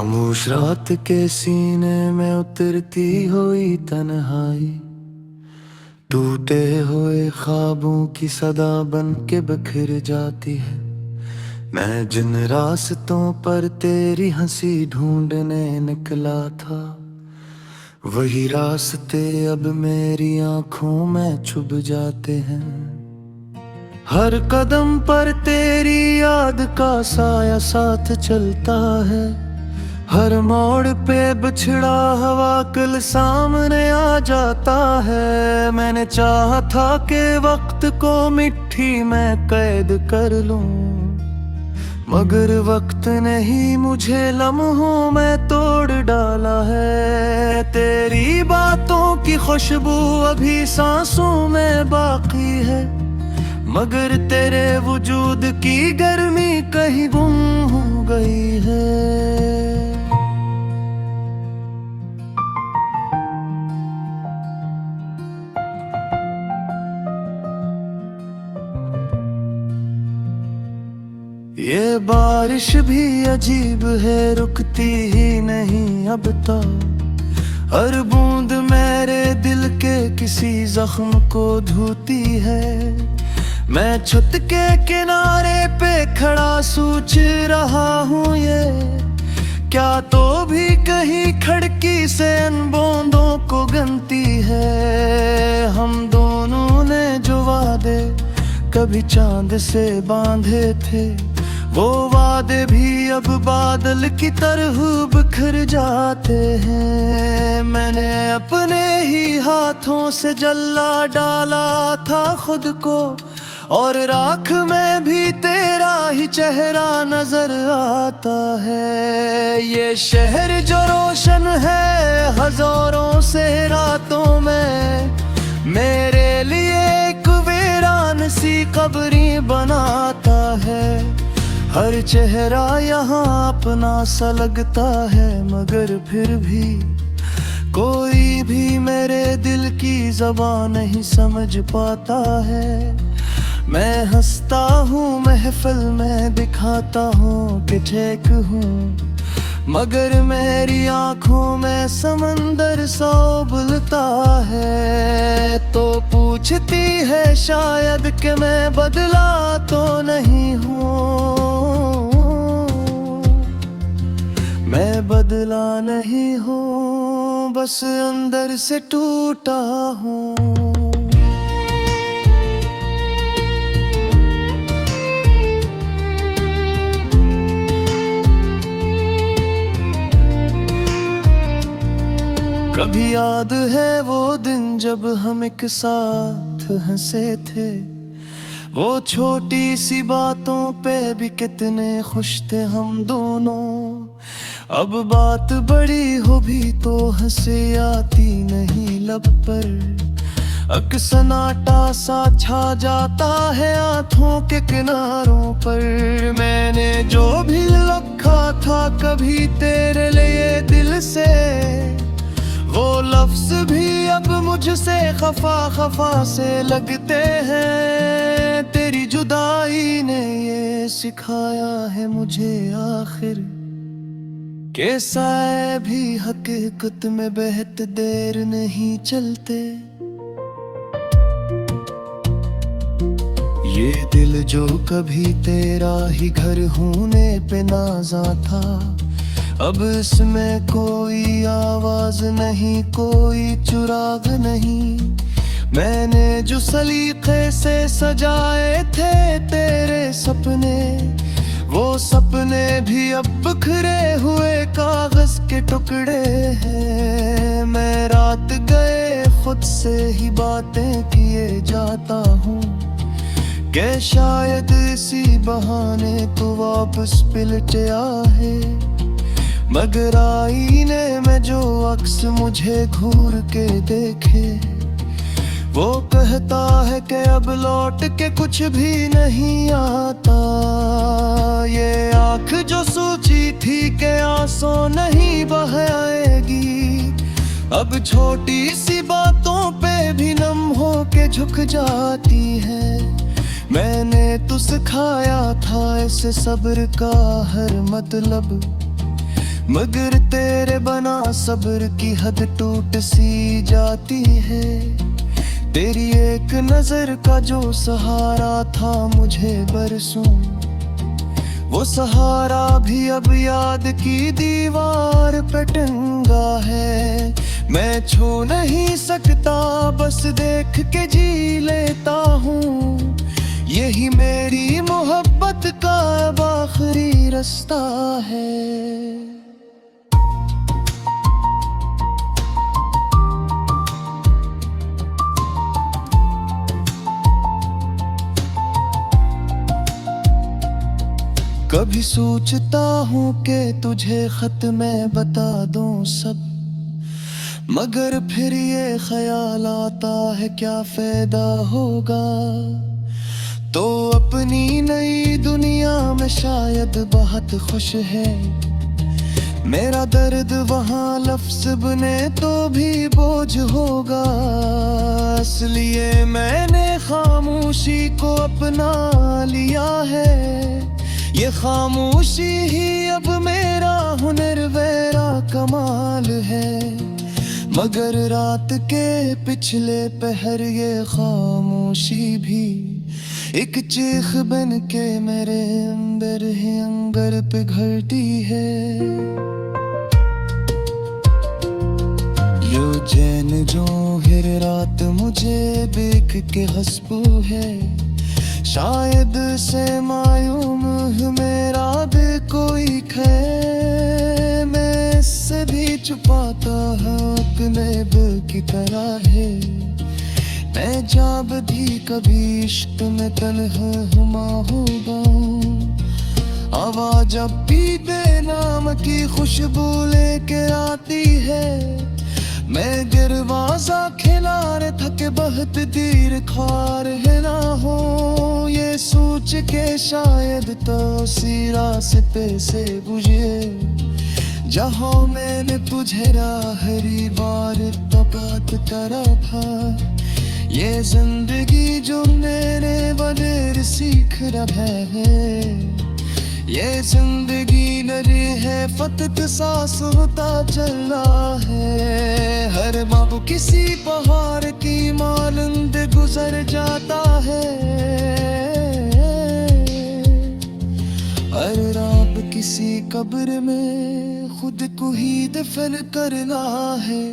खामोश रात के सीने में उतरती हुई तन्हाई, टूटे हुए ख्वाबों की सदा बन के बिखर जाती है। मैं जिन रास्तों पर तेरी हंसी ढूंढने निकला था, वही रास्ते अब मेरी आंखों में छुप जाते हैं। हर कदम पर तेरी याद का साया साथ चलता है, हर मोड़ पे बिछड़ा हवा कल सामने आ जाता है। मैंने चाहा था कि वक्त को मिट्टी में कैद कर लूं, मगर वक्त ने ही मुझे लम्हों में तोड़ डाला है। तेरी बातों की खुशबू अभी सांसों में बाकी है, मगर तेरे वजूद की गर्मी कहीं गुम हो गई है। ये बारिश भी अजीब है, रुकती ही नहीं अब तो। हर बूंद मेरे दिल के किसी जख्म को धोती है। मैं छत के किनारे पे खड़ा सोच रहा हूँ, ये क्या तो भी कहीं खिड़की से इन बूंदों को गनती है। हम दोनों ने जो वादे कभी चांद से बांधे थे, वो वादे भी अब बादल की तरह बिखर जाते हैं। मैंने अपने ही हाथों से जला डाला था खुद को, और राख में भी तेरा ही चेहरा नजर आता है। ये शहर जो रोशन है हजारों से रातों में, मेरे लिए एक वीरान सी कब्री बनाता है। हर चेहरा यहाँ अपना सा लगता है, मगर फिर भी कोई भी मेरे दिल की ज़बान नहीं समझ पाता है। मैं हंसता हूँ महफिल में, दिखाता हूँ कि ठीक हूँ, मगर मेरी आंखों में समंदर सा उबलता है। तो पूछती है शायद कि मैं बदला तो नहीं हूँ, मैं बदला नहीं हूँ, बस अंदर से टूटा हूँ। कभी याद है वो दिन जब हम एक साथ हंसे थे, वो छोटी सी बातों पे भी कितने खुश थे हम दोनों। अब बात बड़ी हो भी तो हंसी आती नहीं लब पर, अक्सनाटा सा छा जाता है आंखों के किनारों पर। मैंने जो भी लिखा था कभी तेरे लिए दिल से, वो लफ्ज भी अब मुझसे खफा खफा से लगते हैं। तेरी जुदाई ने ये सिखाया है मुझे आखिर, के साए भी हकीकत में बेहद देर नहीं चलते। ये दिल जो कभी तेरा ही घर होने पे नाज़ा था, अब इसमें कोई आवाज नहीं, कोई चुराग नहीं। मैंने जो सलीके से सजाए थे तेरे सपने, वो सपने भी अब बिखरे हुए कागज के टुकड़े हैं। मैं रात गए खुद से ही बातें किए जाता हूँ, कि शायद इसी बहाने तो वापस पिलट आए। मगर आईने में जो अक्स मुझे घूर के देखे, वो कहता है कि अब लौट के कुछ भी नहीं आता। ये आँख जो सोची थी कि आंसू नहीं बह आएगी, अब छोटी सी बातों पे भी नम हो के झुक जाती है। मैंने तो सिखाया था इस सब्र का हर मतलब, मगर तेरे बना सब्र की हद टूट सी जाती है। तेरी एक नजर का जो सहारा था मुझे बरसों, वो सहारा भी अब याद की दीवार पे टंगा है। मैं छू नहीं सकता, बस देख के जी लेता हूँ। यही मेरी मोहब्बत का अब आखिरी रास्ता है। कभी सोचता हूँ कि तुझे खत में बता दूँ सब, मगर फिर ये ख्याल आता है क्या फायदा होगा। तो अपनी नई दुनिया में शायद बहुत खुश है। मेरा दर्द वहाँ लफ्ज़ बने तो भी बोझ होगा। इसलिए मैंने खामोशी को अपना लिया है। ये खामोशी ही अब मेरा हुनर वेरा कमाल है। मगर रात के पिछले पहर ये खामोशी भी एक चीख बन के मेरे अंदर ही अंगर पिघलती है। यो चैन जो हर रात मुझे देख के हंसपू है। शायद से मायूम मेरा दिल कोई खे, मैं इससे भी छुपाता हूँ अपने दिल की तरह है। मैं जब भी कभी इश्क में तन्हा हुमा होगा, आवाज़ जब भी दे नाम की खुशबू लेके आती है। मैं दरवाजा खिलारे थके बहुत देर खार है ना हो। ये सोच के शायद तो उसी रास्ते से गुजरे जहाँ मैंने तुझे आखिरी बार बात करा था। ये जिंदगी जो मेरे बगैर सीख रहा है। ये जिंदगी नरी है फतक सांस होता चल रहा है। हर बाबू किसी पहाड़ की मानंद गुजर जाता है। हर रात किसी कब्र में खुद को ही दफन करना है।